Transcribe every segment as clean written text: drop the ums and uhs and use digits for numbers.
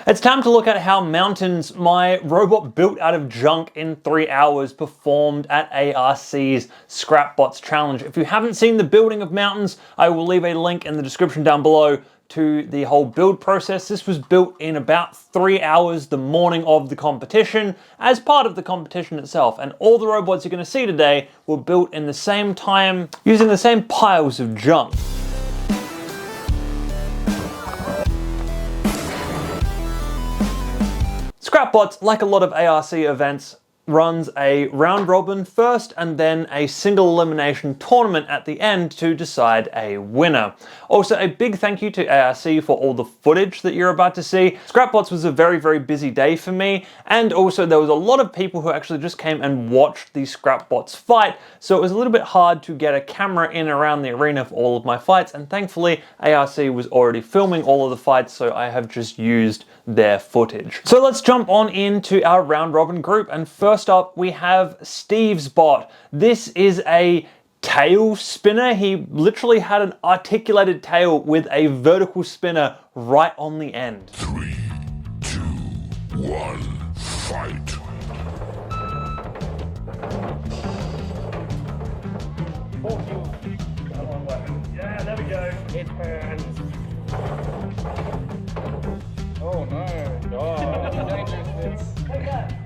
It's time to look at how mountains, my robot built out of junk in 3 hours, performed at ARC's Scrapbots challenge. If you haven't seen the building of mountains, I will leave a link in the description down below to the whole build process. This was built in about 3 hours the morning of the competition as part of the competition itself. And all the robots you're going to see today were built in the same time using the same piles of junk. Scrapbots, like a lot of ARC events, runs a round robin first and then a single elimination tournament at the end to decide a winner. Also, a big thank you to ARC for all the footage that you're about to see. Scrapbots was a very, very busy day for me, and also there was a lot of people who actually just came and watched the Scrapbots fight, so it was a little bit hard to get a camera in around the arena for all of my fights, and thankfully ARC was already filming all of the fights, so I have just used their footage. So let's jump on into our round robin group, and first up we have Steve's bot. This is a tail spinner. He literally had an articulated tail with a vertical spinner right on the end. 3, 2, 1, fight. Yeah, there we go. It turns. Oh no. Oh, dangerous. Take that.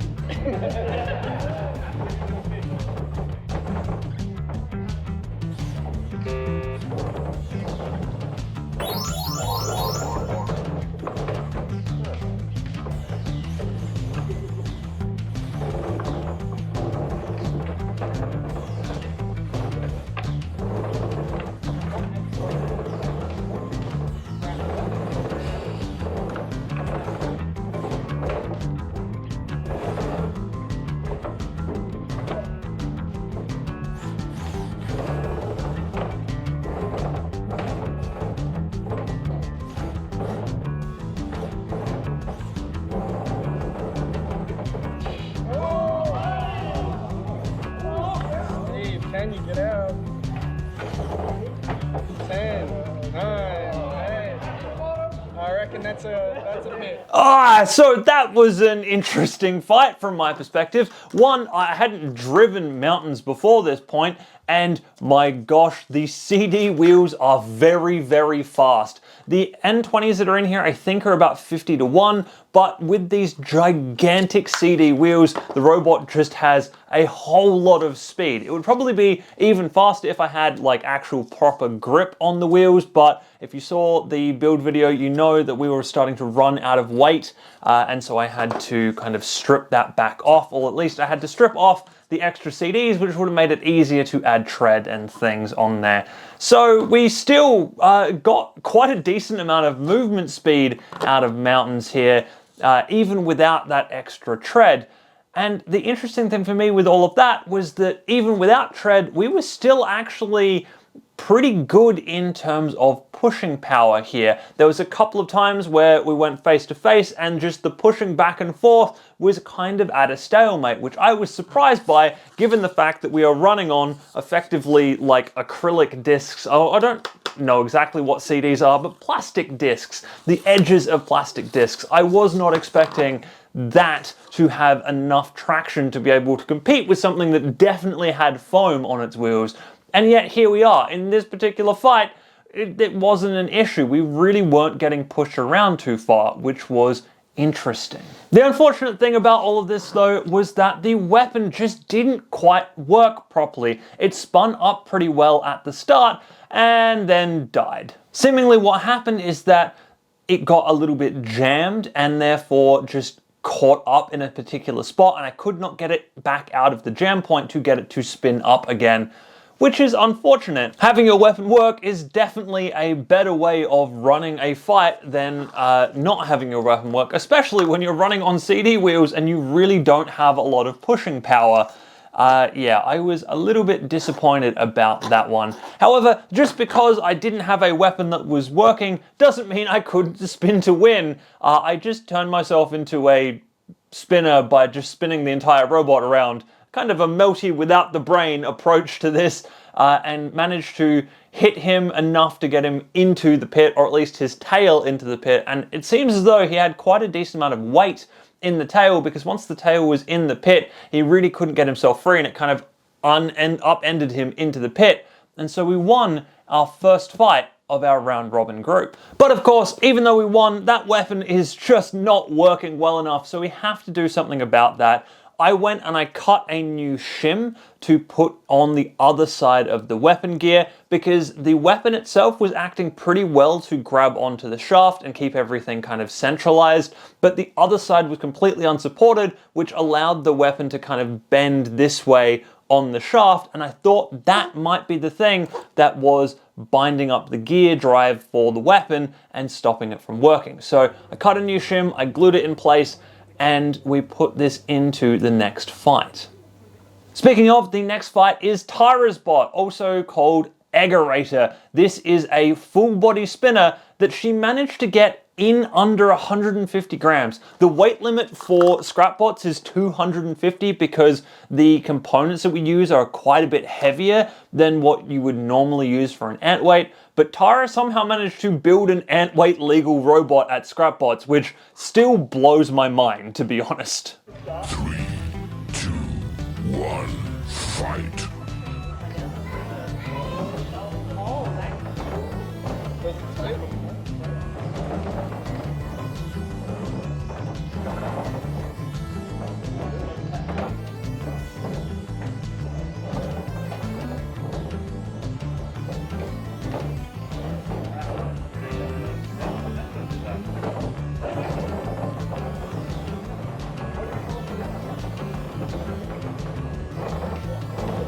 Can you get out? 10, 9, 8. I reckon that's a bit. So that was an interesting fight from my perspective. One, I hadn't driven mountains before this point, and my gosh, the CD wheels are very, very fast. The N20s that are in here, I think, are about 50 to 1, but with these gigantic CD wheels, the robot just has a whole lot of speed. It would probably be even faster if I had like actual proper grip on the wheels, but if you saw the build video, you know that we were starting to run out of weight, and so I had to kind of strip that back off, or at least I had to strip off the extra CDs, which would have made it easier to add tread and things on there. So we still got quite a decent amount of movement speed out of mountains here, even without that extra tread. And the interesting thing for me with all of that was that even without tread, we were still actually pretty good in terms of pushing power here. There was a couple of times where we went face to face and just the pushing back and forth was kind of at a stalemate, which I was surprised by given the fact that we are running on effectively like acrylic discs. Oh, I don't know exactly what CDs are, but plastic discs, the edges of plastic discs. I was not expecting that to have enough traction to be able to compete with something that definitely had foam on its wheels. And yet here we are. In this particular fight, it wasn't an issue. We really weren't getting pushed around too far, which was interesting. The unfortunate thing about all of this though was that the weapon just didn't quite work properly. It spun up pretty well at the start and then died. Seemingly what happened is that it got a little bit jammed and therefore just caught up in a particular spot, and I could not get it back out of the jam point to get it to spin up again, which is unfortunate. Having your weapon work is definitely a better way of running a fight than not having your weapon work, especially when you're running on CD wheels and you really don't have a lot of pushing power. Yeah, I was a little bit disappointed about that one. However, just because I didn't have a weapon that was working doesn't mean I couldn't spin to win. I just turned myself into a spinner by just spinning the entire robot around. Kind of a melty without the brain approach to this, and managed to hit him enough to get him into the pit, or at least his tail into the pit. And it seems as though he had quite a decent amount of weight in the tail, because once the tail was in the pit, he really couldn't get himself free, and it kind of upended him into the pit. And so we won our first fight of our round robin group. But of course, even though we won, that weapon is just not working well enough, so we have to do something about that. I went and I cut a new shim to put on the other side of the weapon gear, because the weapon itself was acting pretty well to grab onto the shaft and keep everything kind of centralized, but the other side was completely unsupported, which allowed the weapon to kind of bend this way on the shaft, and I thought that might be the thing that was binding up the gear drive for the weapon and stopping it from working. So I cut a new shim, I glued it in place, and we put this into the next fight. Speaking of, the next fight is Tyra's bot, also called Eggerator. This is a full body spinner that she managed to get in under 150 grams. The weight limit for Scrapbots is 250 because the components that we use are quite a bit heavier than what you would normally use for an ant weight. But Tyra somehow managed to build an ant weight legal robot at Scrapbots, which still blows my mind, to be honest. 3, 2, 1, fight.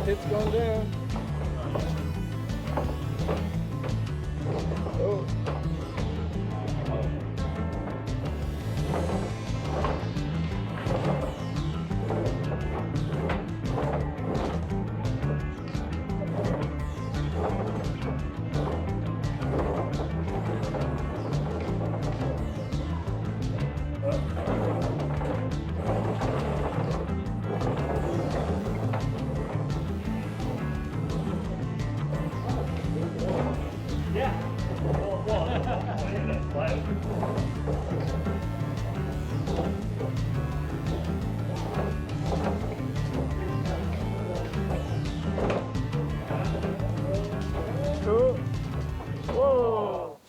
Hit's going down. Oh.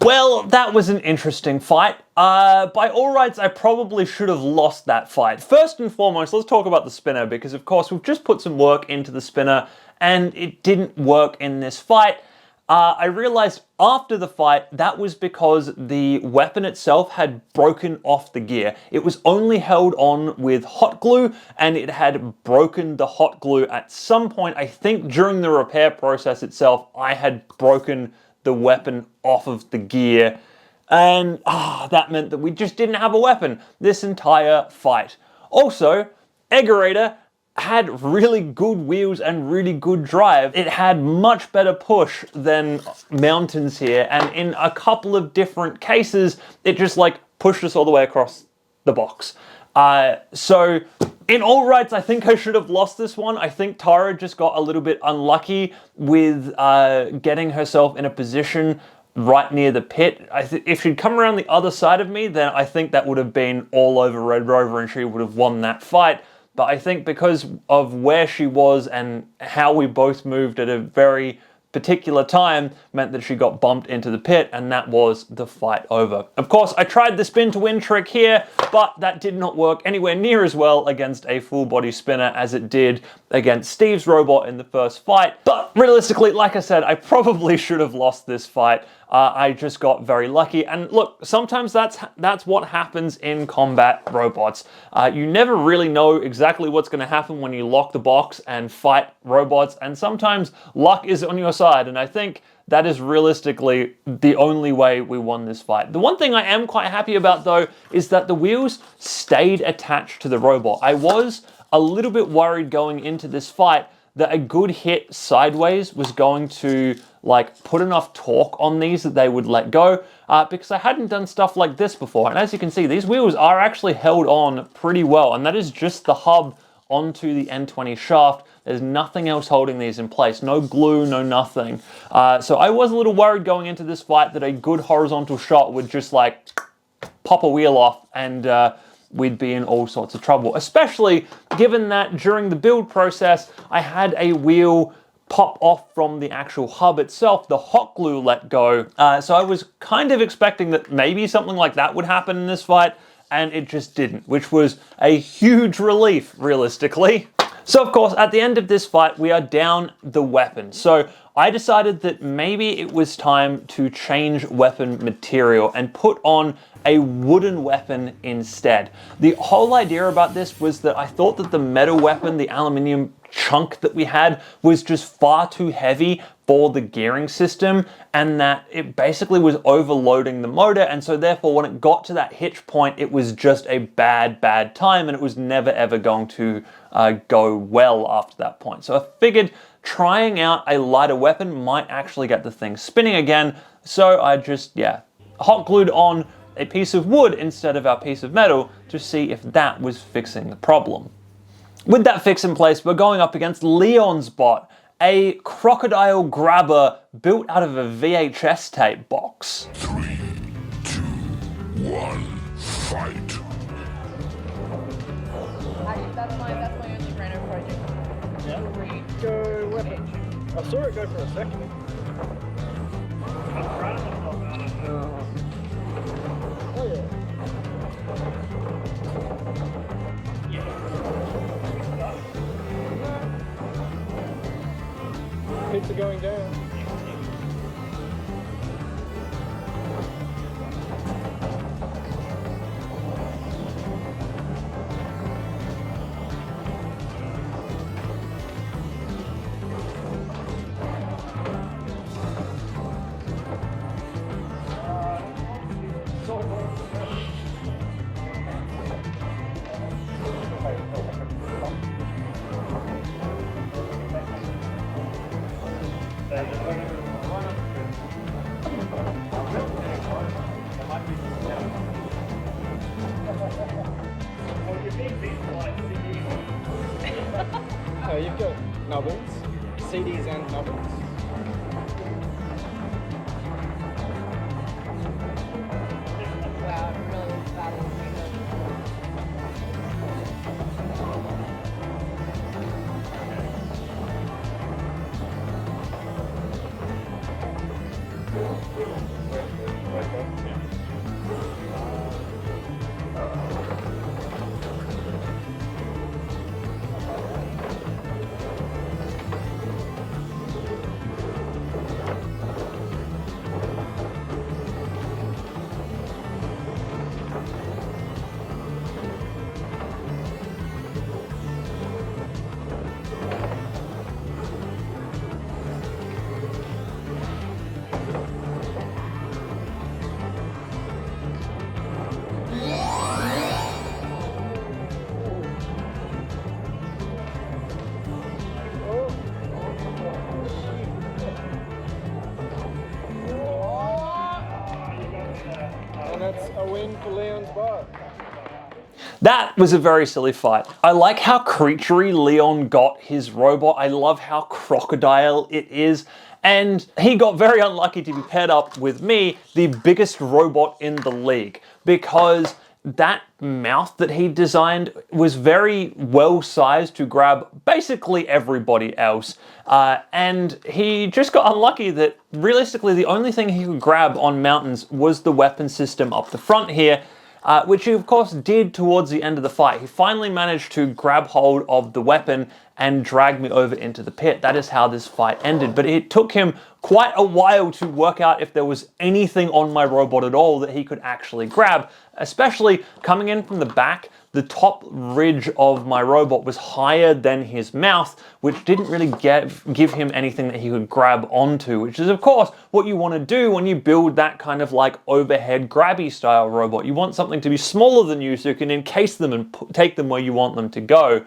Well, that was an interesting fight. By all rights, I probably should have lost that fight. First and foremost, let's talk about the spinner, because of course we've just put some work into the spinner and it didn't work in this fight. I realized after the fight that was because the weapon itself had broken off the gear. It was only held on with hot glue, and it had broken the hot glue at some point. I think during the repair process itself, I had broken the weapon off of the gear, and that meant that we just didn't have a weapon this entire fight. Also, Eggerator had really good wheels and really good drive. It had much better push than Mountains here, and in a couple of different cases, it just like pushed us all the way across the box. So in all rights, I think I should have lost this one. I think Tyra just got a little bit unlucky with getting herself in a position right near the pit. If she'd come around the other side of me, then I think that would have been all over Red Rover and she would have won that fight. But I think because of where she was and how we both moved at a very particular time meant that she got bumped into the pit, and that was the fight over. Of course, I tried the spin to win trick here, but that did not work anywhere near as well against a full body spinner as it did against Steve's robot in the first fight. But realistically, like I said, I probably should have lost this fight. I just got very lucky, and look, sometimes that's what happens in combat robots. You never really know exactly what's going to happen when you lock the box and fight robots, and sometimes luck is on your side, and I think that is realistically the only way we won this fight. The one thing I am quite happy about though is that the wheels stayed attached to the robot. I was a little bit worried going into this fight that a good hit sideways was going to like put enough torque on these that they would let go, because I hadn't done stuff like this before. And as you can see, these wheels are actually held on pretty well, and that is just the hub onto the N20 shaft. There's nothing else holding these in place. No glue, no nothing. So I was a little worried going into this fight that a good horizontal shot would just like pop a wheel off and we'd be in all sorts of trouble. Especially given that during the build process, I had a wheel pop off from the actual hub itself, the hot glue let go. So I was kind of expecting that maybe something like that would happen in this fight, and it just didn't, which was a huge relief, realistically. So of course, at the end of this fight, we are down the weapon. So I decided that maybe it was time to change weapon material and put on a wooden weapon instead. The whole idea about this was that I thought that the metal weapon, the aluminium chunk that we had, was just far too heavy for the gearing system, and that it basically was overloading the motor, and so therefore when it got to that hitch point, it was just a bad time, and it was never ever going to go well after that point. So I figured trying out a lighter weapon might actually get the thing spinning again, so I just, hot glued on a piece of wood instead of our piece of metal to see if that was fixing the problem. With that fix in place, we're going up against Leon's bot, a crocodile grabber built out of a VHS tape box. 3, 2, 1, fight. That's my only random project. Go weapon. I saw it go for a second. Oh yeah. Pizza going down. Oh, you've got nubbins, CDs and nubbins. Wow, I'm really bad at And that's a win for Leon's bot. That was a very silly fight. I like how creaturey Leon got his robot. I love how crocodile it is. And he got very unlucky to be paired up with me, the biggest robot in the league, because that mouth that he designed was very well sized to grab basically everybody else. And he just got unlucky that realistically the only thing he could grab on mountains was the weapon system up the front here, which he of course did towards the end of the fight. He finally managed to grab hold of the weapon and drag me over into the pit. That is how this fight ended. But it took him quite a while to work out if there was anything on my robot at all that he could actually grab, especially coming in from the back. The top ridge of my robot was higher than his mouth, which didn't really give him anything that he could grab onto, which is of course what you want to do when you build that kind of like overhead grabby style robot. You want something to be smaller than you so you can encase them and take them where you want them to go.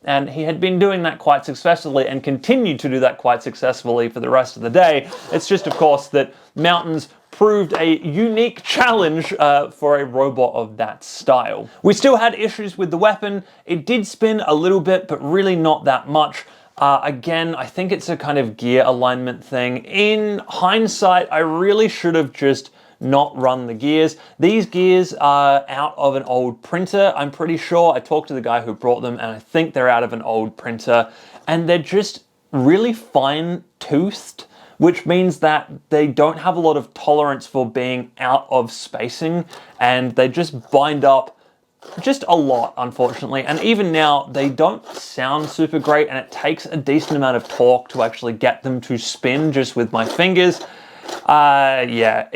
And he had been doing that quite successfully and continued to do that quite successfully for the rest of the day. It's just, of course, that mountains proved a unique challenge for a robot of that style. We still had issues with the weapon. It did spin a little bit, but really not that much. Again, I think it's a kind of gear alignment thing. In hindsight, I really should have just not run the gears. These gears are out of an old printer, I'm pretty sure. I talked to the guy who brought them, and I think they're out of an old printer, and they're just really fine-toothed, which means that they don't have a lot of tolerance for being out of spacing, and they just bind up just a lot, unfortunately. And even now, they don't sound super great, and it takes a decent amount of torque to actually get them to spin just with my fingers. Yeah,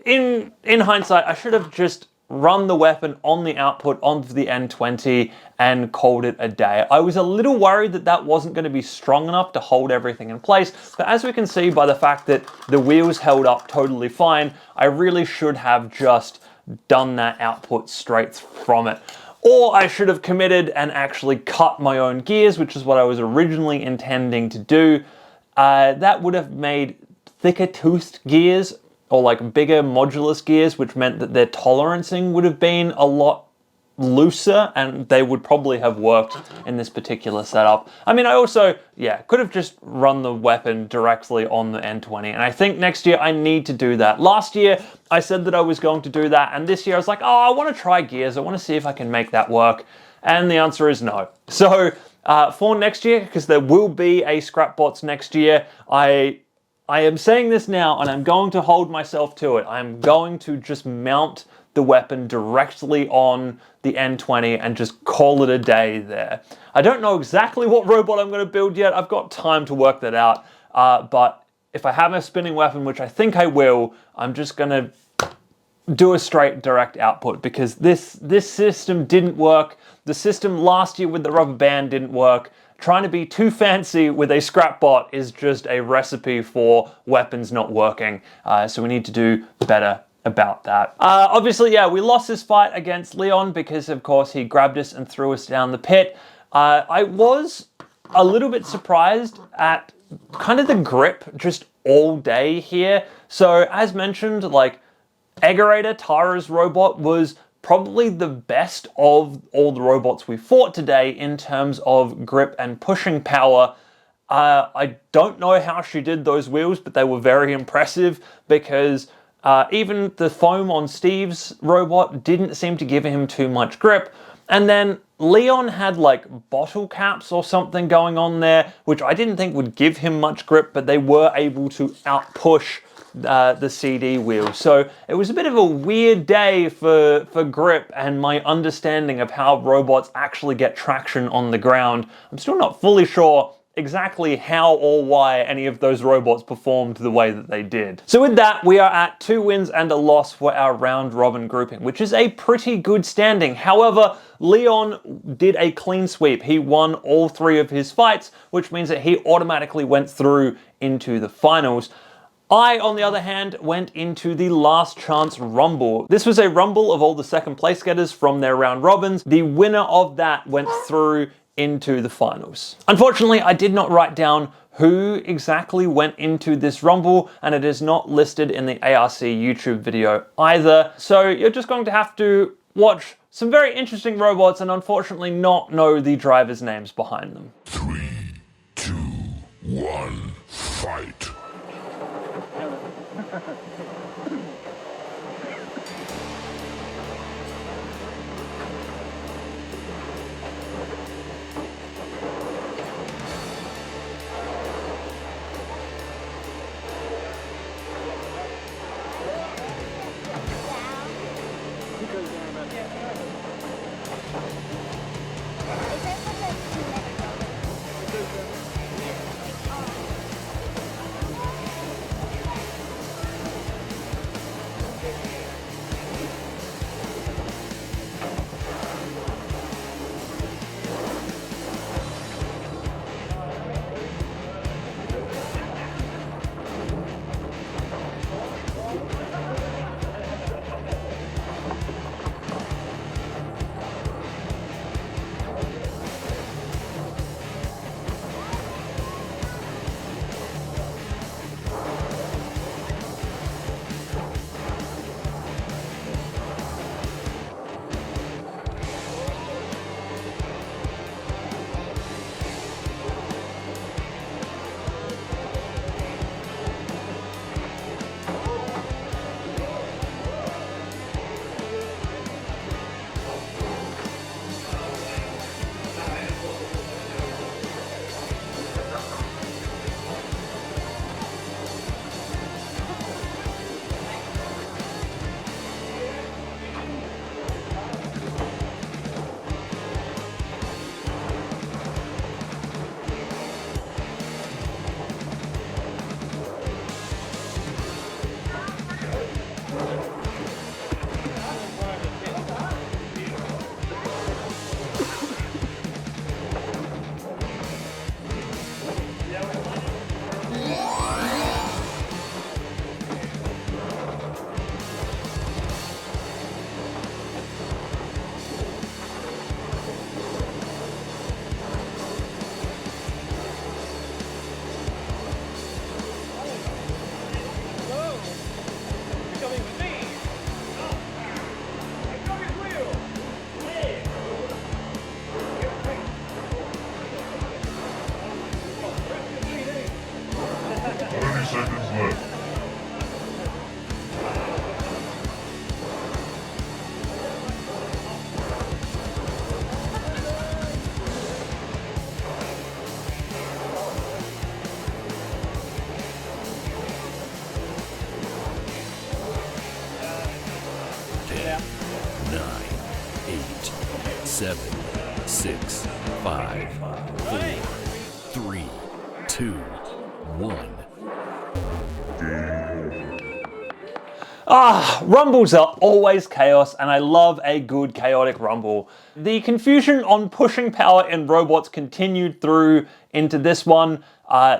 in hindsight, I should have just run the weapon on the output onto the N20 and called it a day. I was a little worried that that wasn't going to be strong enough to hold everything in place, but as we can see by the fact that the wheels held up totally fine, I really should have just done that output straight from it. Or I should have committed and actually cut my own gears, which is what I was originally intending to do. That would have made thicker toothed gears, or like bigger modulus gears, which meant that their tolerancing would have been a lot looser, and they would probably have worked in this particular setup. I mean, I also, yeah, could have just run the weapon directly on the N20, and I think next year I need to do that. Last year, I said that I was going to do that, and this year I was like, oh, I want to try gears. I want to see if I can make that work, and the answer is no. So for next year, because there will be a Scrapbots next year, I am saying this now, and I'm going to hold myself to it. I'm going to just mount the weapon directly on the N20 and just call it a day there. I don't know exactly what robot I'm going to build yet. I've got time to work that out. But if I have a spinning weapon, which I think I will, I'm just going to do a straight direct output, because this system didn't work. The system last year with the rubber band didn't work. Trying to be too fancy with a Scrapbot is just a recipe for weapons not working. So we need to do better about that. Obviously, yeah, we lost this fight against Leon because, of course, he grabbed us and threw us down the pit. I was a little bit surprised at kind of the grip just all day here. So as mentioned, like Eggerator, Tara's robot, was probably the best of all the robots we fought today in terms of grip and pushing power. I don't know how she did those wheels, but they were very impressive, because even the foam on Steve's robot didn't seem to give him too much grip. And then Leon had like bottle caps or something going on there, which I didn't think would give him much grip, but they were able to out-push the CD wheel. So it was a bit of a weird day for grip and my understanding of how robots actually get traction on the ground. I'm still not fully sure exactly how or why any of those robots performed the way that they did. So with that, we are at 2 wins and a loss for our round robin grouping, which is a pretty good standing. However, Leon did a clean sweep. He won all 3 of his fights, which means that he automatically went through into the finals. I, on the other hand, went into the last chance rumble. This was a rumble of all the second place getters from their round robins. The winner of that went through into the finals. Unfortunately, I did not write down who exactly went into this rumble, and it is not listed in the ARC YouTube video either. So you're just going to have to watch some very interesting robots and unfortunately not know the drivers' names behind them. 3, 2, 1, fight. 7, 6, 5, 4, 3, 2, 1. Rumbles are always chaos, and I love a good chaotic rumble. The confusion on pushing power in robots continued through into this one.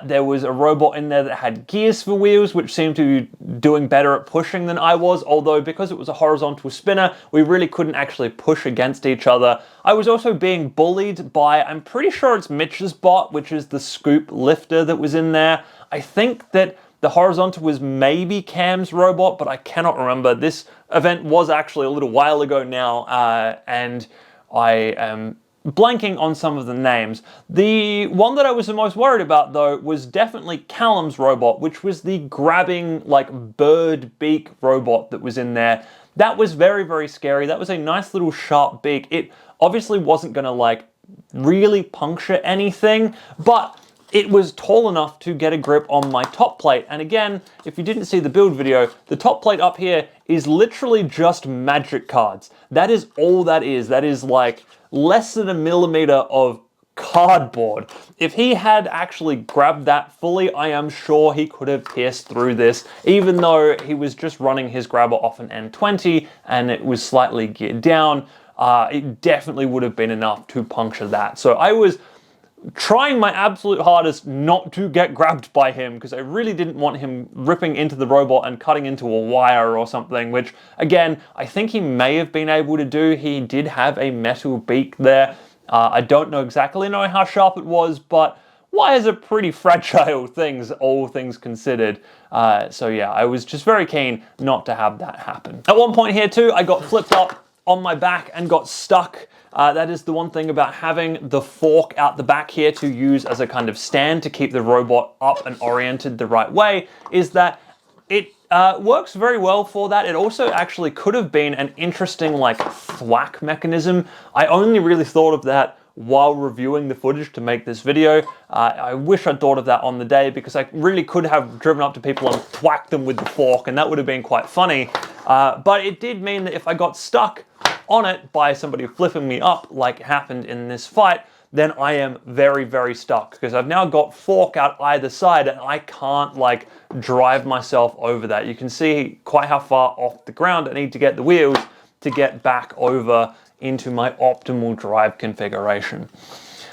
There was a robot in there that had gears for wheels, which seemed to be doing better at pushing than I was, although because it was a horizontal spinner, we really couldn't actually push against each other. I was also being bullied by, I'm pretty sure it's Mitch's bot, which is the scoop lifter that was in there. I think that the horizontal was maybe Cam's robot, but I cannot remember. This event was actually a little while ago now, and I am blanking on some of the names. The one that I was the most worried about, though, was definitely Callum's robot, which was the grabbing, like, bird beak robot that was in there. That was very, very scary. That was a nice little sharp beak. It obviously wasn't going to, like, really puncture anything, but it was tall enough to get a grip on my top plate. And again, if you didn't see the build video, the top plate up here is literally just magic cards. That is all that is. That is like less than a millimeter of cardboard. If he had actually grabbed that fully, I am sure he could have pierced through this, even though he was just running his grabber off an N20 and it was slightly geared down. It definitely would have been enough to puncture that. So I was trying my absolute hardest not to get grabbed by him, because I really didn't want him ripping into the robot and cutting into a wire or something, which again, I think he may have been able to do. He did have a metal beak there. I don't exactly know how sharp it was, but wires are pretty fragile things, all things considered. So yeah, I was just very keen not to have that happen. At one point here too, I got flipped up on my back and got stuck. That is the one thing about having the fork out the back here to use as a kind of stand to keep the robot up and oriented the right way, is that it works very well for that. It also actually could have been an interesting like thwack mechanism. I only really thought of that while reviewing the footage to make this video. I wish I'd thought of that on the day, because I really could have driven up to people and thwacked them with the fork, and that would have been quite funny. But it did mean that if I got stuck on it by somebody flipping me up like happened in this fight, then I am very, very stuck, because I've now got fork out either side and I can't like drive myself over that. You can see quite how far off the ground I need to get the wheels to get back over into my optimal drive configuration.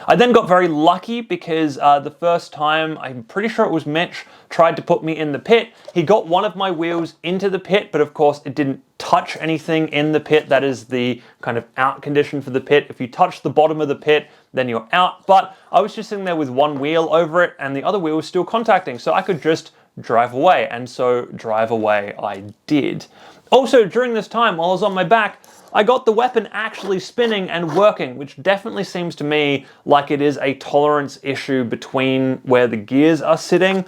I then got very lucky because the first time, I'm pretty sure it was Mitch, tried to put me in the pit. He got one of my wheels into the pit, but of course it didn't touch anything in the pit. That is the kind of out condition for the pit. If you touch the bottom of the pit, then you're out. But I was just sitting there with one wheel over it and the other wheel was still contacting, so I could just drive away. And so drive away I did. Also, during this time, while I was on my back, I got the weapon actually spinning and working, which definitely seems to me like it is a tolerance issue between where the gears are sitting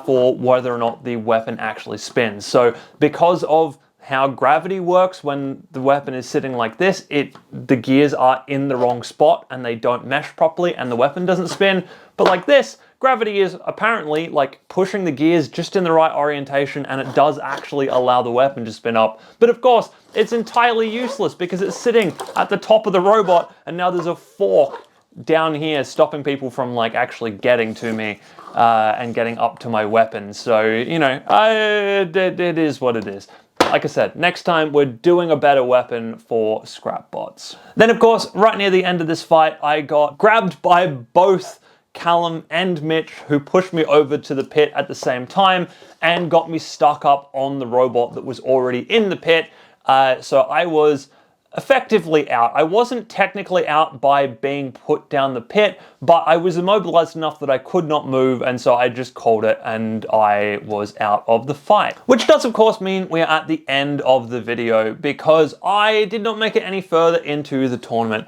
for whether or not the weapon actually spins. So because of how gravity works when the weapon is sitting like this, the gears are in the wrong spot and they don't mesh properly and the weapon doesn't spin. But like this, gravity is apparently like pushing the gears just in the right orientation, and it does actually allow the weapon to spin up. But of course, it's entirely useless because it's sitting at the top of the robot and now there's a fork down here stopping people from like actually getting to me and getting up to my weapon. So, you know, it is what it is. Like I said, next time we're doing a better weapon for Scrapbots. Then of course, right near the end of this fight, I got grabbed by both Callum and Mitch, who pushed me over to the pit at the same time and got me stuck up on the robot that was already in the pit. So I was effectively out. I wasn't technically out by being put down the pit, but I was immobilized enough that I could not move, and so I just called it and I was out of the fight. Which does of course mean we are at the end of the video, because I did not make it any further into the tournament.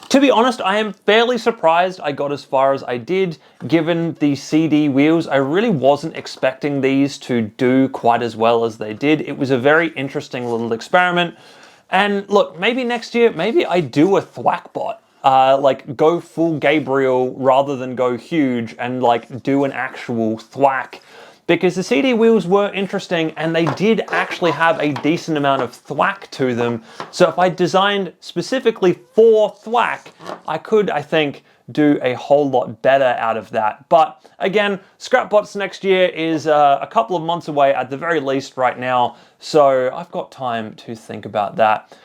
To be honest, I am fairly surprised I got as far as I did, given the CD wheels. I really wasn't expecting these to do quite as well as they did. It was a very interesting little experiment. And look, maybe next year, maybe I do a thwackbot. Like go full Gabriel rather than go huge and like do an actual thwack. because the CD wheels were interesting and they did actually have a decent amount of thwack to them. So if I designed specifically for thwack, I could, I think, do a whole lot better out of that. But again, Scrapbots next year is a couple of months away at the very least right now, so I've got time to think about that.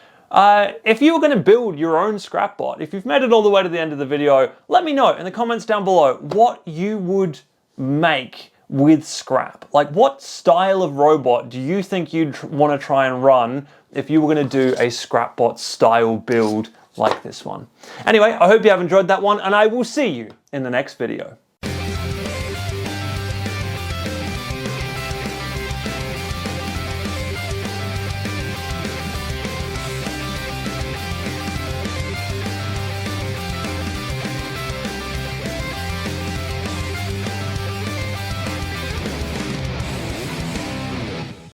If you were going to build your own Scrapbot, if you've made it all the way to the end of the video, let me know in the comments down below what you would make with scrap. Like, what style of robot do you think you'd want to try and run if you were going to do a Scrapbot style build like this one? Anyway, I hope you have enjoyed that one, and I will see you in the next video.